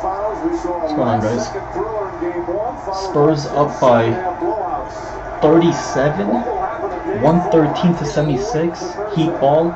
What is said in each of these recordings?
What's going on, guys? Spurs up by 37, 113 to 76. Heat ball.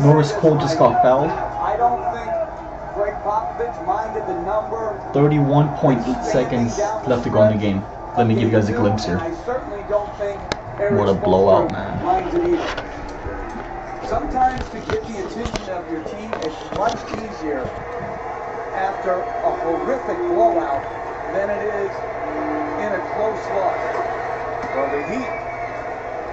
Norris Cole just got fouled. 31.8 seconds left to go in the game. Let me give you guys a glimpse here. What a blowout, man. Sometimes to get the attention of your team is much easier after a horrific blowout than it is in a close loss. Well, the Heat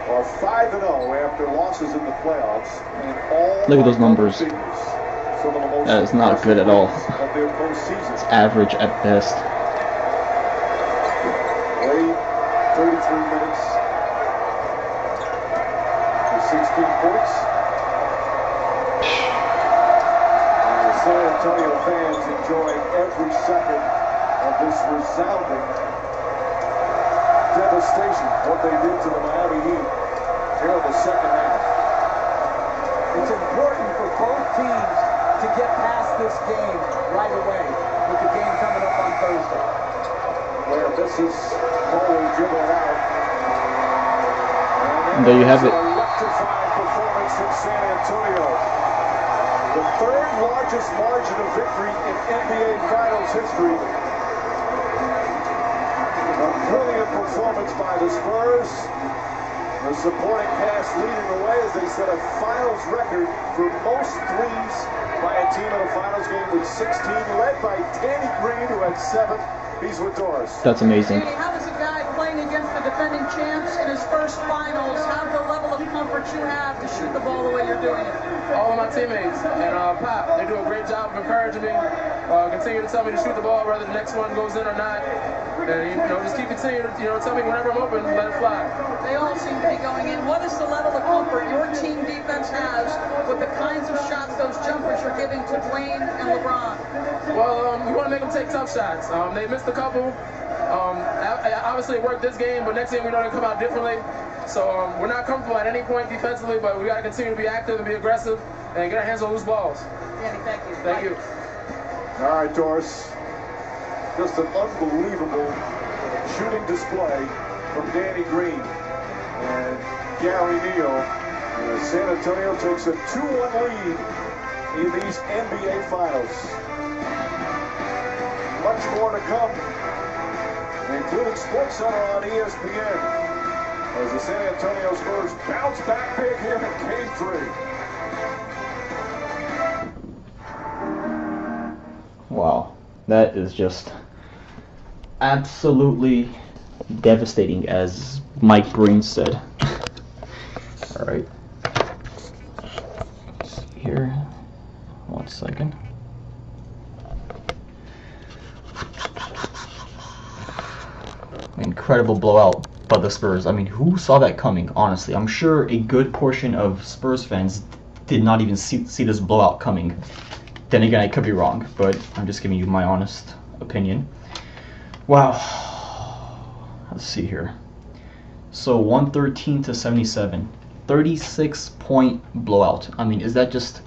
are 5-0 after losses in the playoffs. And all look at those numbers. That is not good at all. It's average at best. Wait 33 minutes. 16 points. And the San Antonio fans enjoying every second of this resounding devastation, what they did to the Miami Heat here in the second half. It's important for both teams to get past this game right away with the game coming up on Thursday. Where this is Cole dribbling out. And there you have it. Electrifying performance from San Antonio. The third largest margin of victory in NBA Finals history. A brilliant performance by the Spurs. The supporting cast leading the way as they set a finals record for most threes by a team in a finals game with 16, led by Danny Green, who had 7. He's with Doris. That's amazing. Danny, how does a guy playing against the defending champs in his first finals have the level of comfort you have to shoot the ball the way you're doing it? All of my teammates and Pop, they do a great job of encouraging me. Continue to tell me to shoot the ball, whether the next one goes in or not. And just keep continuing to tell me whenever I'm open, let it fly. They all seem to be going in. What is the level of comfort your team defense has with the kinds of shots, those jumpers you're giving to Dwayne and LeBron? Well, we want to make them take tough shots. They missed a couple. Obviously, it worked this game, but next game we know they come out differently. So we're not comfortable at any point defensively, but we got to continue to be active and be aggressive and get our hands on loose balls. Danny, thank you. Thank you. All right, Doris. Just an unbelievable shooting display from Danny Green and Gary Neal. San Antonio takes a 2-1 lead in these NBA Finals. Much more to come, including SportsCenter on ESPN, as the San Antonio Spurs bounce back big here in Game 3. Wow, that is just absolutely devastating, as Mike Breen said. All right, let's see here. 1 second. Incredible blowout by the Spurs. I mean, who saw that coming? Honestly, I'm sure a good portion of Spurs fans did not even see this blowout coming. Then again, I could be wrong, but I'm just giving you my honest opinion. Wow. Let's see here. So 113 to 77, 36-point blowout. I mean, is that just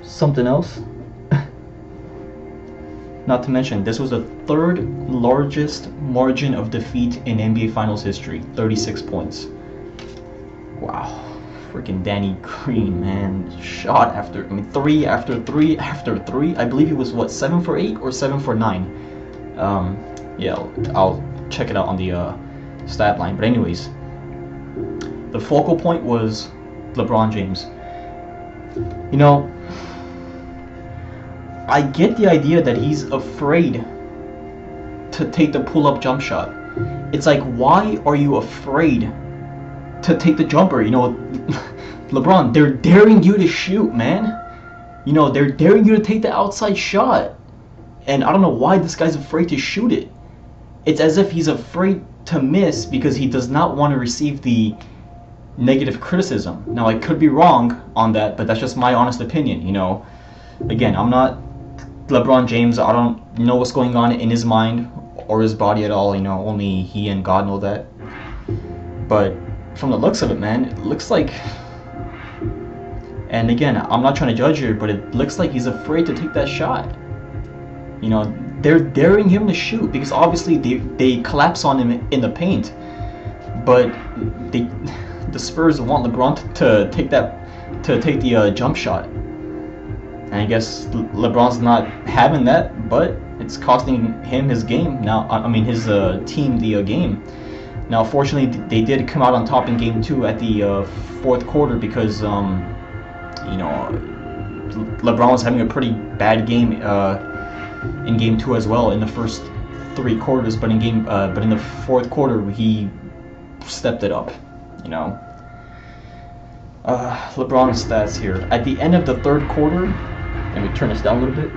something else? Not to mention, this was the third largest margin of defeat in NBA Finals history, 36 points. Wow. Freaking Danny Green, man. Shot after, 3 after 3 after 3. I believe he was, what, 7 for 8 or 7 for 9? Yeah, I'll check it out on the stat line. But anyways, the focal point was LeBron James. You know, I get the idea that he's afraid to take the pull-up jump shot. It's like, why are you afraid to take the jumper? You know, LeBron, they're daring you to shoot, man. You know, they're daring you to take the outside shot. And I don't know why this guy's afraid to shoot it. It's as if he's afraid to miss because he does not want to receive the negative criticism. Now, I could be wrong on that, but that's just my honest opinion, you know. Again, I'm not LeBron James. I don't know what's going on in his mind or his body at all, you know. Only he and God know that. But from the looks of it, man, it looks like, and again, I'm not trying to judge here, but it looks like he's afraid to take that shot. You know, they're daring him to shoot because obviously they collapse on him in the paint, but the Spurs want LeBron to take the jump shot. And I guess LeBron's not having that, but it's costing him his game now. I mean, his team the game. Now, fortunately, they did come out on top in Game 2 at the fourth quarter because, you know, LeBron was having a pretty bad game in Game 2 as well in the first 3 quarters, but in the fourth quarter he stepped it up. You know, LeBron's stats here at the end of the third quarter. Let me turn this down a little bit.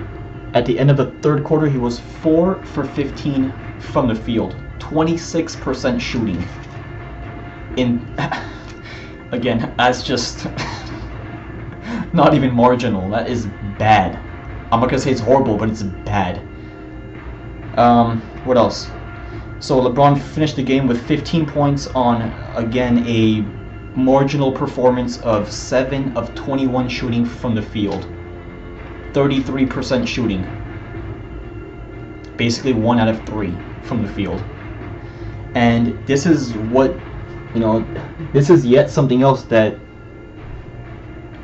At the end of the third quarter, he was 4 for 15 from the field, 26% shooting. Again, that's just not even marginal. That is bad. I'm not gonna say it's horrible, but it's bad. What else? So LeBron finished the game with 15 points on, again, a marginal performance of 7 of 21 shooting from the field. 33% shooting. Basically 1 out of 3 from the field. And this is what, you know, this is yet something else that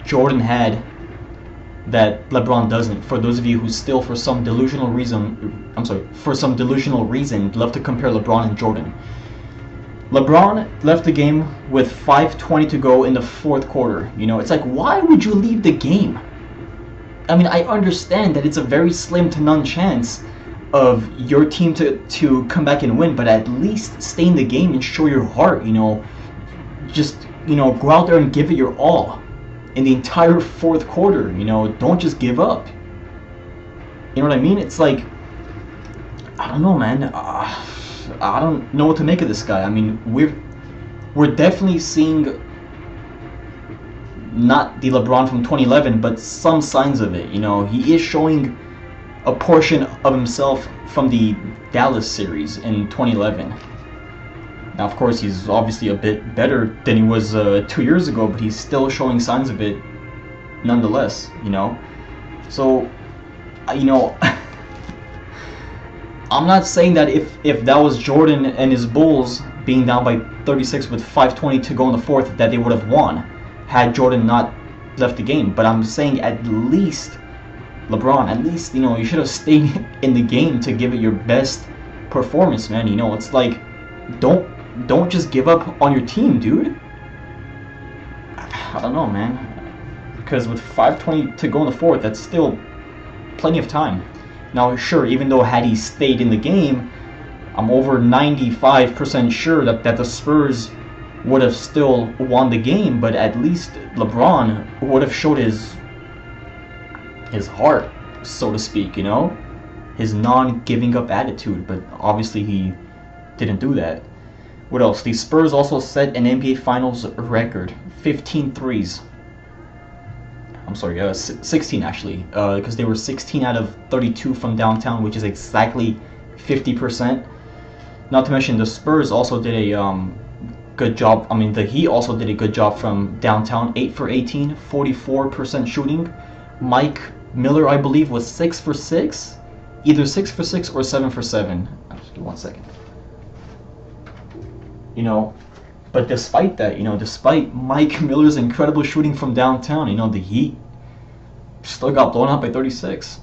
Jordan had that LeBron doesn't. For those of you who still, for some delusional reason, love to compare LeBron and Jordan. LeBron left the game with 5:20 to go in the fourth quarter. You know, it's like, why would you leave the game? I mean, I understand that it's a very slim to none chance of your team to come back and win, but at least stay in the game and show your heart, you know. Just, you know, go out there and give it your all in the entire fourth quarter, you know. Don't just give up. You know what I mean? It's like, I don't know, man. I don't know what to make of this guy. I mean, we're definitely seeing not the LeBron from 2011, but some signs of it. You know, he is showing a portion of himself from the Dallas series in 2011. Now, of course, he's obviously a bit better than he was 2 years ago, but he's still showing signs of it nonetheless, you know. So, you know, I'm not saying that if that was Jordan and his Bulls being down by 36 with 5:20 to go in the fourth, that they would have won had Jordan not left the game. But I'm saying at least LeBron, at least, you know, you should have stayed in the game to give it your best performance, man. You know, it's like, don't just give up on your team, dude. I don't know, man, because with 5:20 to go in the fourth, that's still plenty of time. Now, sure, even though had he stayed in the game, I'm over 95% sure that the Spurs would have still won the game, but at least LeBron would have showed his heart, so to speak, you know, his non-giving up attitude, but obviously he didn't do that. What else? The Spurs also set an NBA Finals record, 15 threes. I'm sorry, 16 actually, because they were 16 out of 32 from downtown, which is exactly 50%. Not to mention the Spurs also did a good job. I mean, the Heat also did a good job from downtown, 8 for 18, 44% shooting. Mike Miller, I believe, was 6 for 6, either 6 for 6 or 7 for 7. Just give 1 second. You know, but despite that, you know, despite Mike Miller's incredible shooting from downtown, you know, the Heat still got blown out by 36.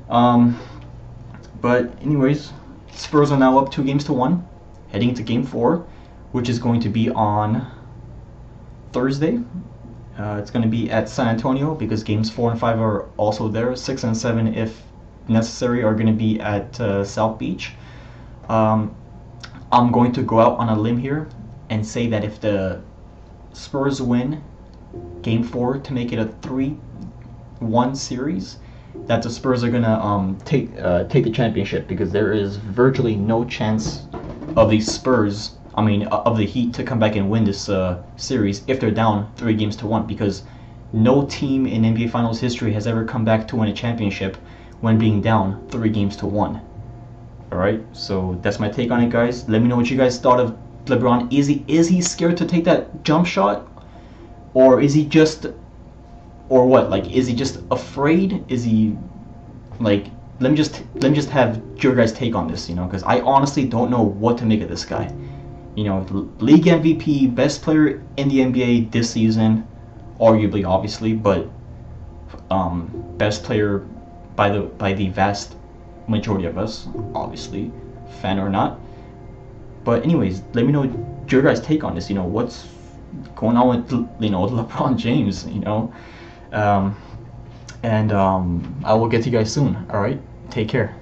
But anyways, Spurs are now up 2-1, heading to Game 4, which is going to be on Thursday. It's going to be at San Antonio because Games 4 and 5 are also there. 6 and 7, if necessary, are going to be at South Beach. I'm going to go out on a limb here and say that if the Spurs win Game 4 to make it a 3-1 series, that the Spurs are gonna take the championship, because there is virtually no chance of the Spurs, of the Heat, to come back and win this series if they're down 3-1, because no team in NBA Finals history has ever come back to win a championship when being down 3-1. Alright, so that's my take on it, guys. Let me know what you guys thought of LeBron. Is he scared to take that jump shot? Or is he just, or what? Like, is he just afraid? Is he, like, let me just have your guys' take on this, you know, because I honestly don't know what to make of this guy. You know, league MVP, best player in the NBA this season, arguably, obviously, but best player by the vast majority of us, obviously, fan or not. But anyways, let me know your guys' take on this. You know, what's going on with, you know, LeBron James, you know, and I will get to you guys soon. All right, take care.